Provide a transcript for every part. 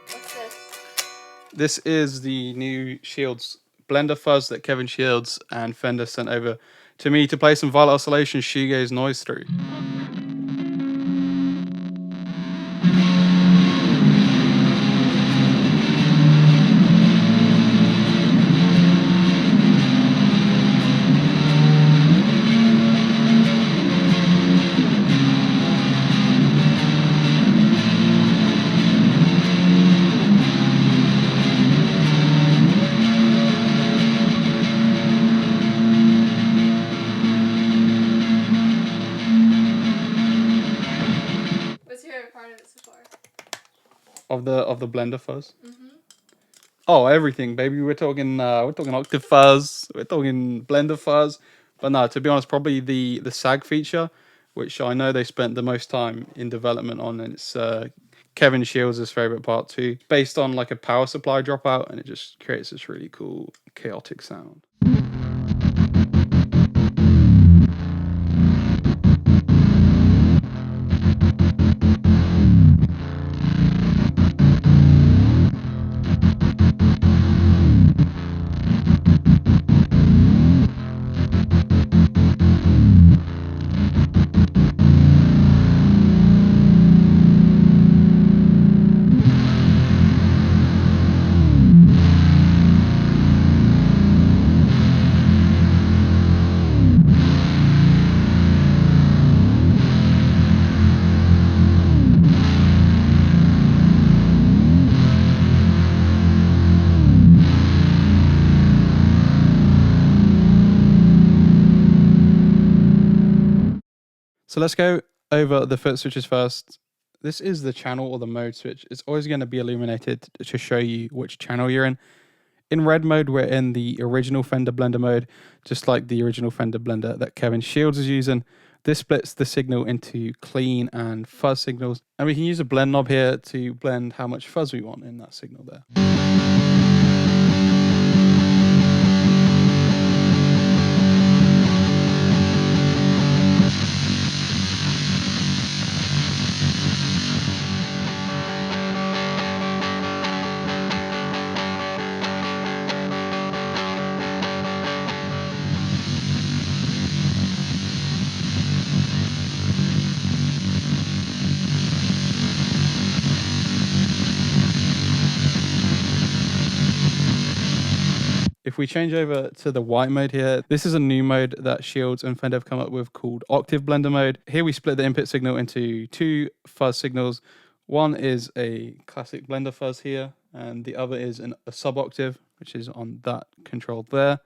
What's this? This is the new Shields blender fuzz that Kevin Shields and Fender sent over to me to play some Violet Oscillation Shoegaze noise through. What's your favorite part of it so far? Of the blender fuzz. Oh, everything, baby. We're talking octave fuzz. We're talking blender fuzz. But no, to be honest, probably the sag feature, which I know they spent the most time in development on, and it's Kevin Shields' favorite part too, based on like a power supply dropout, and it just creates this really cool chaotic sound. So let's go over the foot switches first. This is the channel or the mode switch. It's always going to be illuminated to show you which channel you're in. In red mode, we're in the original Fender blender mode, just like the original Fender blender that Kevin Shields is using. This splits the signal into clean and fuzz signals, and we can use a blend knob here to blend how much fuzz we want in that signal there. If we change over to the white mode here, this is a new mode that Shields and Fender have come up with called octave blender mode. Here we split the input signal into two fuzz signals. One is a classic blender fuzz here, and the other is a sub octave, which is on that control there.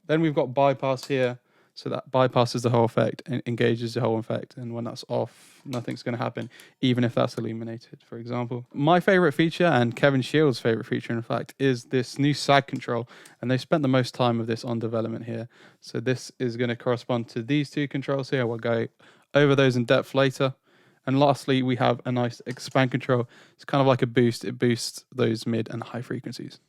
Then we've got bypass here, so that bypasses the whole effect and engages the whole effect. And when that's off, nothing's going to happen, even if that's illuminated, for example. My favorite feature, and Kevin Shields' favorite feature, in fact, is this new sag control. And they spent the most time of this on development here. So this is going to correspond to these two controls here. We'll go over those in depth later. And lastly, we have a nice expand control. It's kind of like a boost. It boosts those mid and high frequencies.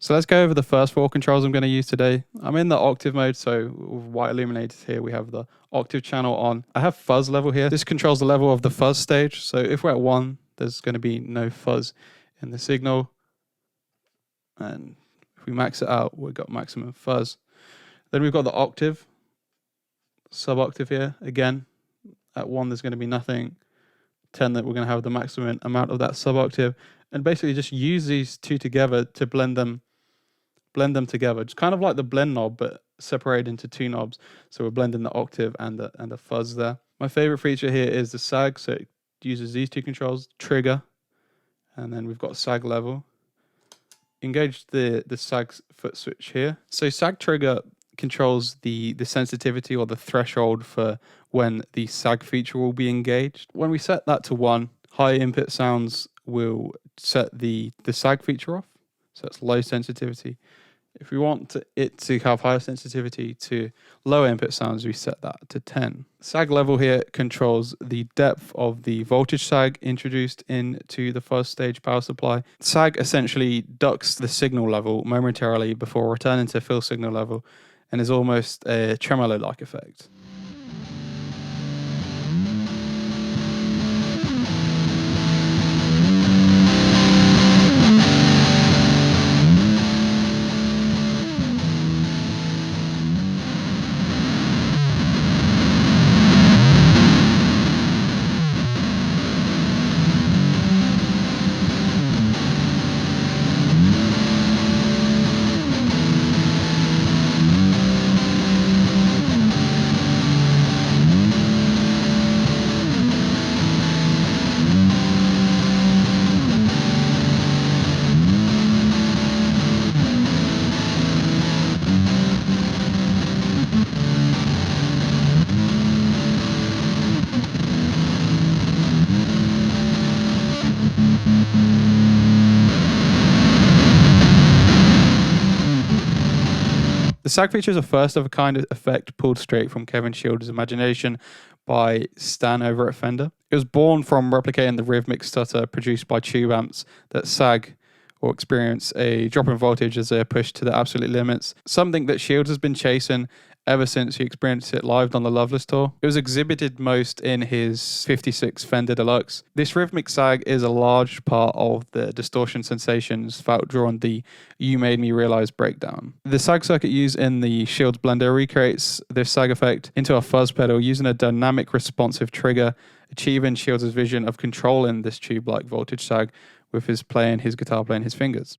So let's go over the first 4 controls I'm going to use today. I'm in the octave mode, so with white illuminated here, we have the octave channel on. I have fuzz level here. This controls the level of the fuzz stage. So if we're at 1, there's going to be no fuzz in the signal. And if we max it out, we've got maximum fuzz. Then we've got the octave, sub-octave here. Again, at 1, there's going to be nothing. 10, that we're going to have the maximum amount of that sub-octave. And basically just use these two together to blend them together. It's kind of like the blend knob, but separated into 2 knobs. So we're blending the octave and the fuzz there. My favorite feature here is the sag. So it uses these 2 controls, trigger, and then we've got sag level. Engage the sag foot switch here. So sag trigger controls the sensitivity or the threshold for when the sag feature will be engaged. When we set that to 1, high input sounds will set the sag feature off. So it's low sensitivity. If we want it to have higher sensitivity to low input sounds, we set that to 10. Sag level here controls the depth of the voltage sag introduced into the first stage power supply. Sag essentially ducks the signal level momentarily before returning to fill signal level and is almost a tremolo-like effect. The sag feature is a first of a kind of effect pulled straight from Kevin Shields' imagination by Stan over at Fender. It was born from replicating the rhythmic stutter produced by tube amps that sag or experience a drop in voltage as they are pushed to the absolute limits, something that Shields has been chasing ever since he experienced it live on the Loveless tour. It was exhibited most in his 56 Fender Deluxe. This rhythmic sag is a large part of the distortion sensations felt during the You Made Me Realize breakdown. The sag circuit used in the Shields blender recreates this sag effect into a fuzz pedal using a dynamic responsive trigger, achieving Shields' vision of controlling this tube-like voltage sag with his guitar playing his fingers.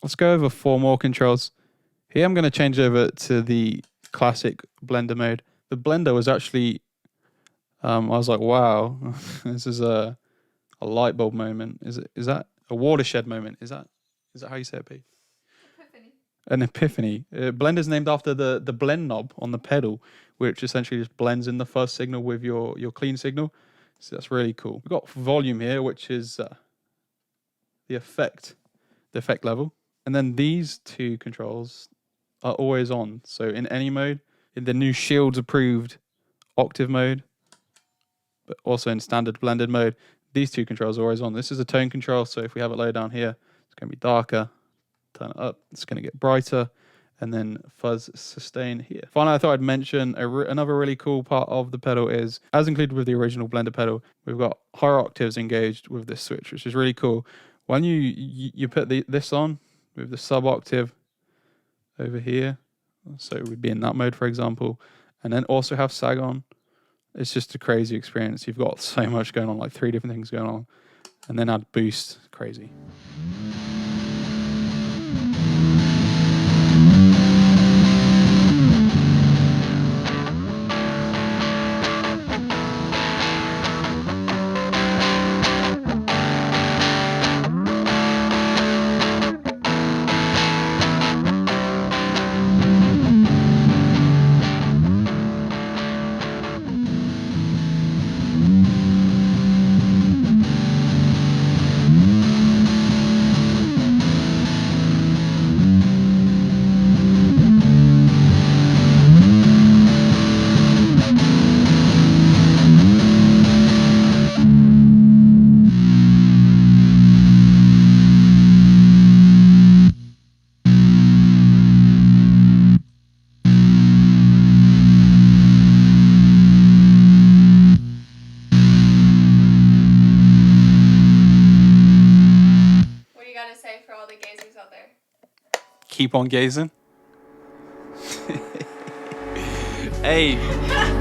Let's go over 4 more controls. Here I'm going to change over to the classic blender mode. The blender was actually, I was like, wow, this is a light bulb moment. Is that a watershed moment? Is that how you say it, Pete? Epiphany. An epiphany. Blender's named after the blend knob on the pedal, which essentially just blends in the fuzz signal with your clean signal. So that's really cool. We've got volume here, which is the effect level. And then these 2 controls are always on. So in any mode, in the new Shields approved octave mode, but also in standard blended mode, these 2 controls are always on. This is a tone control. So if we have it low down here, it's going to be darker. Turn it up, it's going to get brighter. And then fuzz sustain here. Finally, I thought I'd mention another really cool part of the pedal is, as included with the original blender pedal, we've got higher octaves engaged with this switch, which is really cool. When you put this on with the sub octave over here, so it would be in that mode, for example, and then also have sag on, It's just a crazy experience. You've got so much going on, like 3 different things going on, and then add boost, crazy. Say for all the gazers out there? Keep on gazing. Hey.